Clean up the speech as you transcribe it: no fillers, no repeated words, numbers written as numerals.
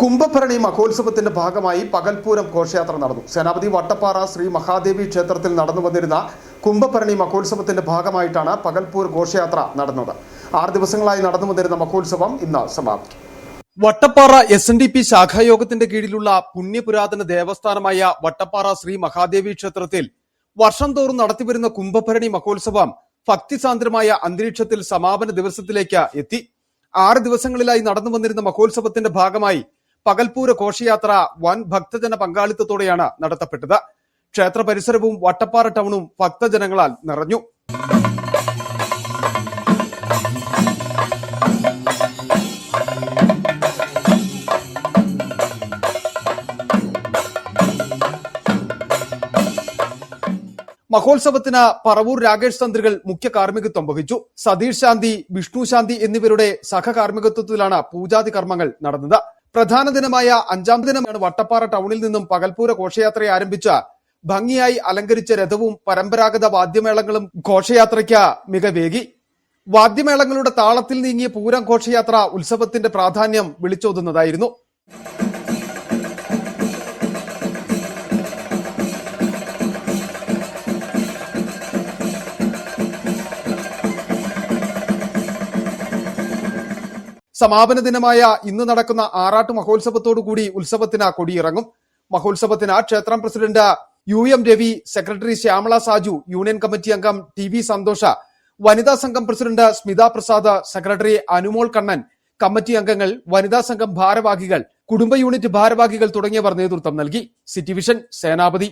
കുംഭഭരണി മഹോത്സവത്തിന്റെ ഭാഗമായി പകൽപൂരം ഘോഷയാത്ര നടന്നു. സേനാപതി വട്ടപ്പാറ ശ്രീ മഹാദേവി ക്ഷേത്രത്തിൽ നടന്നു വന്നിരുന്ന കുംഭഭരണി മഹോത്സവത്തിന്റെ ഭാഗമായിട്ടാണ് പകൽപൂർ ഘോഷയാത്ര നടന്നത്. 6 ദിവസങ്ങളായി നടന്നു വന്നിരുന്ന മഹോത്സവം ഇന്ന് സമാപിക്കും. വട്ടപ്പാറ SNDP ശാഖായോഗത്തിന്റെ കീഴിലുള്ള പുണ്യപുരാതന ദേവസ്ഥാനമായ വട്ടപ്പാറ ശ്രീ മഹാദേവി ക്ഷേത്രത്തിൽ വർഷം തോറും നടത്തിവരുന്ന കുംഭഭരണി മഹോത്സവം ഭക്തിസാന്ദ്രമായ അന്തരീക്ഷത്തിൽ സമാപന ദിവസത്തിലേക്ക് എത്തി. 6 ദിവസങ്ങളിലായി നടന്നു വന്നിരുന്ന മഹോത്സവത്തിന്റെ ഭാഗമായി പകൽപൂര ഘോഷയാത്ര വൻ ഭക്തജന പങ്കാളിത്തത്തോടെയാണ് നടത്തപ്പെട്ടത്. ക്ഷേത്ര പരിസരവും വട്ടപ്പാറ ടൗണും ഭക്തജനങ്ങളാൽ നിറഞ്ഞു. മഹോത്സവത്തിന് പറവൂർ രാകേഷ് തന്ത്രികൾ മുഖ്യ കാർമ്മികത്വം വഹിച്ചു. സതീഷ് ശാന്തി, വിഷ്ണു ശാന്തി എന്നിവരുടെ സഹകാർമ്മികത്വത്തിലാണ് പൂജാതി കർമ്മങ്ങൾ നടന്നത്. പ്രധാന ദിനമായ 5ാം ദിനമാണ് വട്ടപ്പാറ ടൗണിൽ നിന്നും പകൽപൂര ഘോഷയാത്രയെ ആരംഭിച്ച ഭംഗിയായി അലങ്കരിച്ച രഥവും പരമ്പരാഗത വാദ്യമേളങ്ങളും ഘോഷയാത്രയ്ക്ക് മികവേകി. വാദ്യമേളങ്ങളുടെ താളത്തിൽ നീങ്ങിയ പൂരം ഘോഷയാത്ര ഉത്സവത്തിന്റെ പ്രാധാന്യം വിളിച്ചോതുന്നതായിരുന്നു. സമാപന ദിനമായ ഇന്ന് നടക്കുന്ന ആറാട്ട് മഹോത്സവത്തോടുകൂടി ഉത്സവത്തിന് കൊടിയിറങ്ങും. മഹോത്സവത്തിന് ക്ഷേത്രം president UM Ravi, secretary Shyamala Saju, union committee അംഗം TV സന്തോഷ, വനിതാ സംഘം president Smitha Prasad, secretary Anumol Kannan, committee അംഗങ്ങൾ, വനിതാ സംഘം ഭാരവാഹികൾ, കുടുംബ യൂണിറ്റ് ഭാരവാഹികൾ തുടങ്ങിയവർ നേതൃത്വം നൽകി. സിറ്റി വിഷൻ, സേനാപതി.